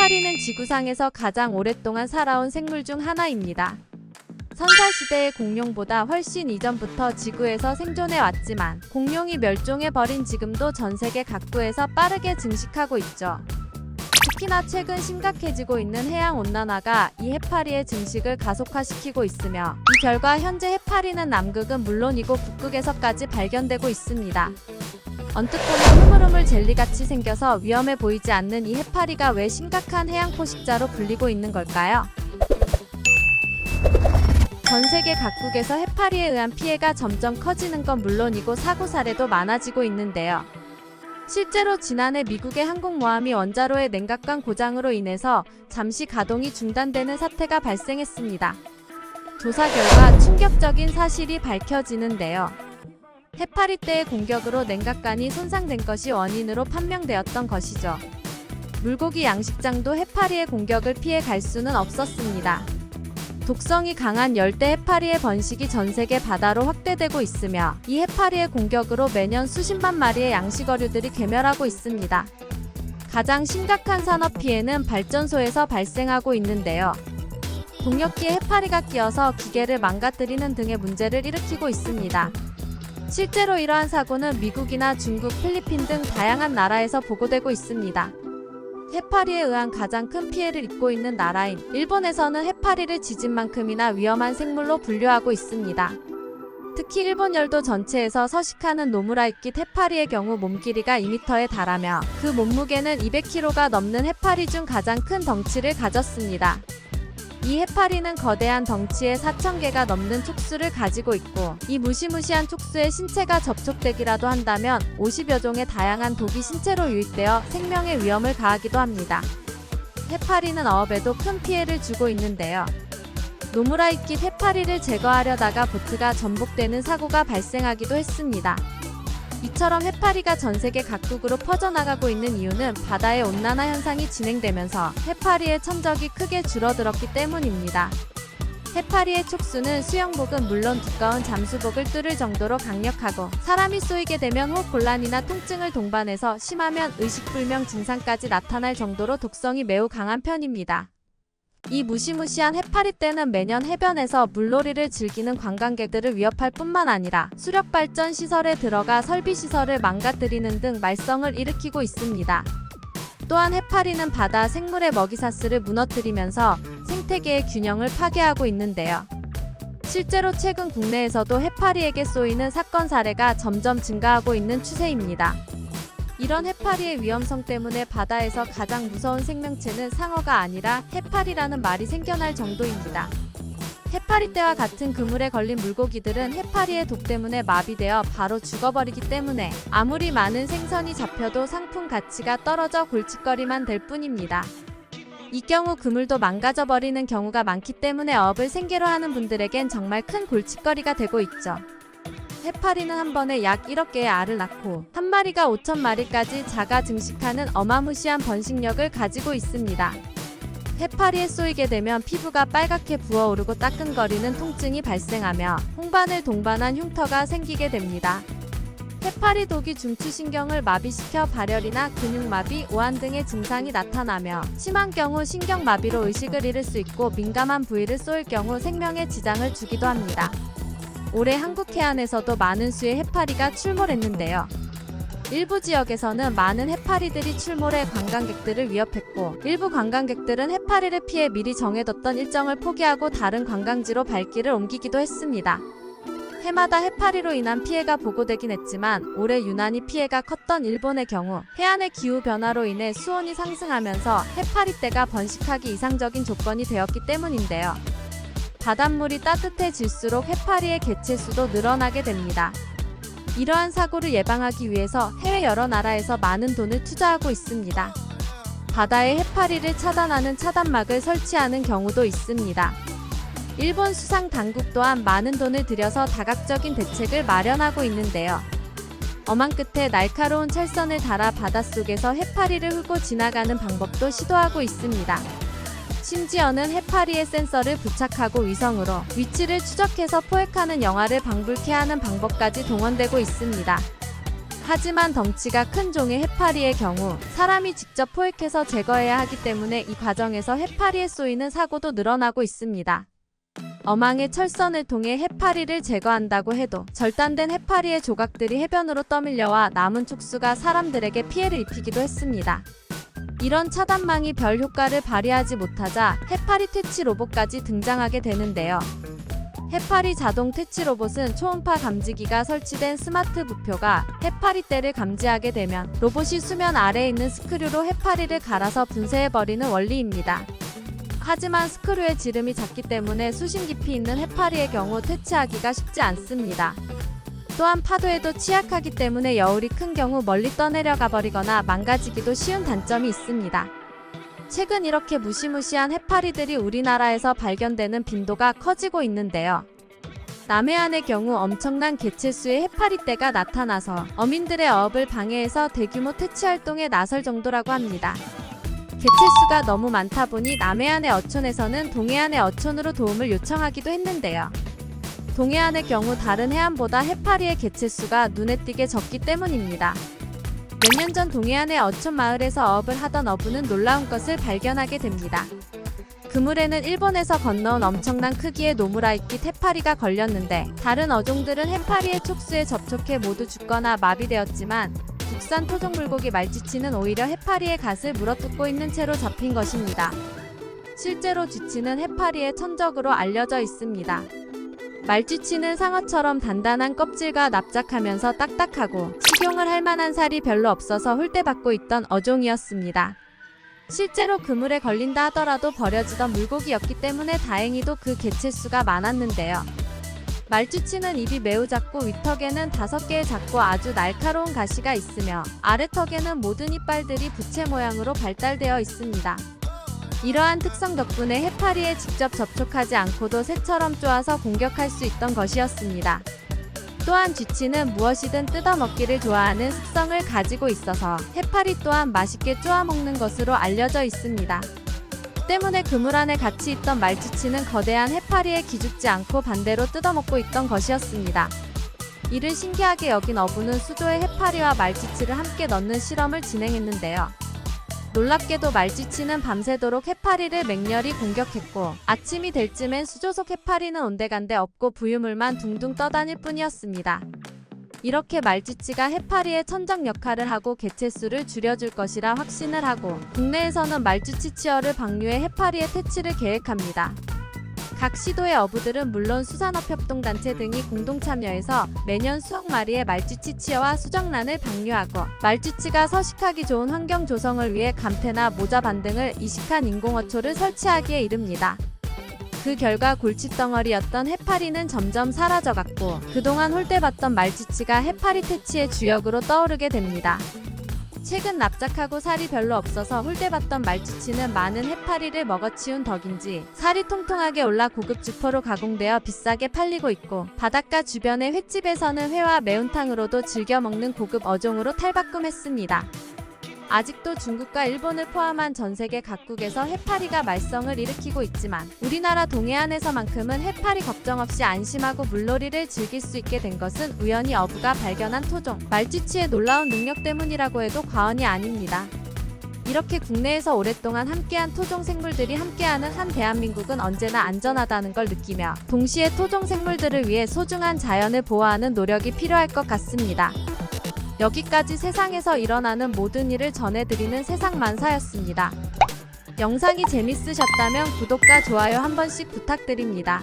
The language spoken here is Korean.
해파리는 지구상에서 가장 오랫동안 살아온 생물 중 하나입니다. 선사시대의 공룡보다 훨씬 이전부터 지구에서 생존해 왔지만 공룡이 멸종해버린 지금도 전세계 각국에서 빠르게 증식하고 있죠. 특히나 최근 심각해지고 있는 해양온난화가 이 해파리의 증식을 가속화시키고 있으며 이 결과 현재 해파리는 남극은 물론이고 북극에서까지 발견되고 있습니다. 언뜻 보면 흐물흐물 젤리같이 생겨서 위험해 보이지 않는 이 해파리가 왜 심각한 해양 포식자로 불리고 있는 걸까요? 전 세계 각국에서 해파리에 의한 피해가 점점 커지는 건 물론이고 사고 사례도 많아지고 있는데요. 실제로 지난해 미국의 항공모함이 원자로의 냉각관 고장으로 인해서 잠시 가동이 중단되는 사태가 발생했습니다. 조사 결과 충격적인 사실이 밝혀지는데요. 해파리떼의 공격으로 냉각관이 손상된 것이 원인으로 판명되었던 것이죠. 물고기 양식장도 해파리의 공격을 피해 갈 수는 없었습니다. 독성이 강한 열대 해파리의 번식이 전 세계 바다로 확대되고 있으며 이 해파리의 공격으로 매년 수십만 마리의 양식어류들이 괴멸하고 있습니다. 가장 심각한 산업 피해는 발전소에서 발생하고 있는데요. 동력기에 해파리가 끼어서 기계를 망가뜨리는 등의 문제를 일으키고 있습니다. 실제로 이러한 사고는 미국이나 중국, 필리핀 등 다양한 나라에서 보고되고 있습니다. 해파리에 의한 가장 큰 피해를 입고 있는 나라인 일본에서는 해파리를 지진만큼이나 위험한 생물로 분류하고 있습니다. 특히 일본 열도 전체에서 서식하는 노무라이깃 해파리의 경우 몸 길이가 2m에 달하며 그 몸무게는 200kg가 넘는 해파리 중 가장 큰 덩치를 가졌습니다. 이 해파리는 거대한 덩치에 4,000개가 넘는 촉수를 가지고 있고 이 무시무시한 촉수에 신체가 접촉되기라도 한다면 50여 종의 다양한 독이 신체로 유입되어 생명의 위험을 가하기도 합니다. 해파리는 어업에도 큰 피해를 주고 있는데요. 노무라이깃 해파리를 제거하려다가 보트가 전복되는 사고가 발생하기도 했습니다. 이처럼 해파리가 전 세계 각국으로 퍼져나가고 있는 이유는 바다의 온난화 현상이 진행되면서 해파리의 천적이 크게 줄어들었기 때문입니다. 해파리의 촉수는 수영복은 물론 두꺼운 잠수복을 뚫을 정도로 강력하고 사람이 쏘이게 되면 호흡곤란이나 통증을 동반해서 심하면 의식불명 증상까지 나타날 정도로 독성이 매우 강한 편입니다. 이 무시무시한 해파리떼는 매년 해변에서 물놀이를 즐기는 관광객들을 위협할 뿐만 아니라 수력발전 시설에 들어가 설비시설을 망가뜨리는 등 말썽을 일으키고 있습니다. 또한 해파리는 바다 생물의 먹이사슬을 무너뜨리면서 생태계의 균형을 파괴하고 있는데요. 실제로 최근 국내에서도 해파리에게 쏘이는 사건 사례가 점점 증가하고 있는 추세입니다. 이런 해파리의 위험성 때문에 바다에서 가장 무서운 생명체는 상어가 아니라 해파리라는 말이 생겨날 정도입니다. 해파리떼와 같은 그물에 걸린 물고기들은 해파리의 독 때문에 마비되어 바로 죽어버리기 때문에 아무리 많은 생선이 잡혀도 상품 가치가 떨어져 골칫거리만 될 뿐입니다. 이 경우 그물도 망가져버리는 경우가 많기 때문에 어업을 생계로 하는 분들에겐 정말 큰 골칫거리가 되고 있죠. 해파리는 한 번에 약 1억 개의 알을 낳고 한 마리가 5,000마리까지 자가 증식하는 어마무시한 번식력을 가지고 있습니다. 해파리에 쏘이게 되면 피부가 빨갛게 부어오르고 따끔거리는 통증이 발생하며 홍반을 동반한 흉터가 생기게 됩니다. 해파리 독이 중추신경을 마비시켜 발열이나 근육마비, 오한 등의 증상이 나타나며 심한 경우 신경마비로 의식을 잃을 수 있고 민감한 부위를 쏘일 경우 생명에 지장을 주기도 합니다. 올해 한국 해안에서도 많은 수의 해파리가 출몰했는데요. 일부 지역에서는 많은 해파리들이 출몰해 관광객들을 위협했고 일부 관광객들은 해파리를 피해 미리 정해뒀던 일정을 포기하고 다른 관광지로 발길을 옮기기도 했습니다. 해마다 해파리로 인한 피해가 보고되긴 했지만 올해 유난히 피해가 컸던 일본의 경우 해안의 기후변화로 인해 수온이 상승하면서 해파리떼가 번식하기 이상적인 조건이 되었기 때문인데요. 바닷물이 따뜻해질수록 해파리의 개체수도 늘어나게 됩니다. 이러한 사고를 예방하기 위해서 해외 여러 나라에서 많은 돈을 투자하고 있습니다. 바다에 해파리를 차단하는 차단막을 설치하는 경우도 있습니다. 일본 수상 당국 또한 많은 돈을 들여서 다각적인 대책을 마련하고 있는데요. 엄한 끝에 날카로운 철선을 달아 바닷속에서 해파리를 훑고 지나가는 방법도 시도하고 있습니다. 심지어는 해파리에 센서를 부착하고 위성으로 위치를 추적해서 포획하는 영화를 방불케 하는 방법까지 동원되고 있습니다. 하지만 덩치가 큰 종의 해파리의 경우 사람이 직접 포획해서 제거해야 하기 때문에 이 과정에서 해파리에 쏘이는 사고도 늘어나고 있습니다. 어망의 철선을 통해 해파리를 제거한다고 해도 절단된 해파리의 조각들이 해변으로 떠밀려와 남은 촉수가 사람들에게 피해를 입히기도 했습니다. 이런 차단망이 별 효과를 발휘하지 못하자 해파리 퇴치 로봇까지 등장하게 되는데요. 해파리 자동 퇴치 로봇은 초음파 감지기가 설치된 스마트 부표가 해파리 떼를 감지하게 되면 로봇이 수면 아래에 있는 스크류로 해파리를 갈아서 분쇄해버리는 원리입니다. 하지만 스크류의 지름이 작기 때문에 수심 깊이 있는 해파리의 경우 퇴치하기가 쉽지 않습니다. 또한 파도에도 취약하기 때문에 여울이 큰 경우 멀리 떠내려가 버리거나 망가지기도 쉬운 단점이 있습니다. 최근 이렇게 무시무시한 해파리들이 우리나라에서 발견되는 빈도가 커지고 있는데요. 남해안의 경우 엄청난 개체수의 해파리떼가 나타나서 어민들의 어업을 방해해서 대규모 퇴치 활동에 나설 정도라고 합니다. 개체수가 너무 많다 보니 남해안의 어촌에서는 동해안의 어촌으로 도움을 요청하기도 했는데요. 동해안의 경우 다른 해안보다 해파리의 개체수가 눈에 띄게 적기 때문입니다. 몇 년 전 동해안의 어촌 마을에서 어업을 하던 어부는 놀라운 것을 발견하게 됩니다. 그물에는 일본에서 건너온 엄청난 크기의 노무라이끼 해파리가 걸렸는데 다른 어종들은 해파리의 촉수에 접촉해 모두 죽거나 마비되었지만 국산 토종 물고기 말쥐치는 오히려 해파리의 갓을 물어뜯고 있는 채로 잡힌 것입니다. 실제로 쥐치는 해파리의 천적으로 알려져 있습니다. 말쥐치는 상어처럼 단단한 껍질과 납작하면서 딱딱하고 식용을 할 만한 살이 별로 없어서 홀대받고 있던 어종이었습니다. 실제로 그물에 걸린다 하더라도 버려지던 물고기였기 때문에 다행히도 그 개체수가 많았는데요. 말쥐치는 입이 매우 작고 윗턱에는 5개의 작고 아주 날카로운 가시가 있으며 아래턱에는 모든 이빨들이 부채 모양으로 발달되어 있습니다. 이러한 특성 덕분에 해파리에 직접 접촉하지 않고도 새처럼 쪼아서 공격할 수 있던 것이었습니다. 또한 쥐치는 무엇이든 뜯어먹기를 좋아하는 습성을 가지고 있어서 해파리 또한 맛있게 쪼아 먹는 것으로 알려져 있습니다. 때문에 그물 안에 갇히 있던 말쥐치는 거대한 해파리에 기죽지 않고 반대로 뜯어먹고 있던 것이었습니다. 이를 신기하게 여긴 어부는 수조에 해파리와 말쥐치를 함께 넣는 실험을 진행했는데요. 놀랍게도 말쥐치는 밤새도록 해파리를 맹렬히 공격했고 아침이 될 쯤엔 수조 속 해파리는 온데간데 없고 부유물만 둥둥 떠다닐 뿐이었습니다. 이렇게 말쥐치가 해파리의 천적 역할을 하고 개체수를 줄여줄 것이라 확신을 하고 국내에서는 말쥐치 치어를 방류해 해파리의 퇴치를 계획합니다. 각 시도의 어부들은 물론 수산업협동단체 등이 공동 참여해서 매년 수억 마리의 말쥐치 치어와 수정란을 방류하고 말쥐치가 서식하기 좋은 환경 조성을 위해 감태나 모자반 등을 이식한 인공어초를 설치하기에 이릅니다. 그 결과 골칫덩어리였던 해파리는 점점 사라져갔고 그동안 홀대받던 말쥐치가 해파리 퇴치의 주역으로 떠오르게 됩니다. 최근 납작하고 살이 별로 없어서 홀대받던 말쥐치는 많은 해파리를 먹어치운 덕인지 살이 통통하게 올라 고급 주포로 가공되어 비싸게 팔리고 있고 바닷가 주변의 횟집에서는 회와 매운탕으로도 즐겨 먹는 고급 어종으로 탈바꿈했습니다. 아직도 중국과 일본을 포함한 전 세계 각국에서 해파리가 말썽을 일으키고 있지만 우리나라 동해안에서만큼은 해파리 걱정 없이 안심하고 물놀이를 즐길 수 있게 된 것은 우연히 어부가 발견한 토종 말쥐치의 놀라운 능력 때문이라고 해도 과언이 아닙니다. 이렇게 국내에서 오랫동안 함께한 토종 생물들이 함께하는 한 대한민국은 언제나 안전하다는 걸 느끼며 동시에 토종 생물들을 위해 소중한 자연을 보호하는 노력이 필요할 것 같습니다. 여기까지 세상에서 일어나는 모든 일을 전해드리는 세상만사였습니다. 영상이 재밌으셨다면 구독과 좋아요 한 번씩 부탁드립니다.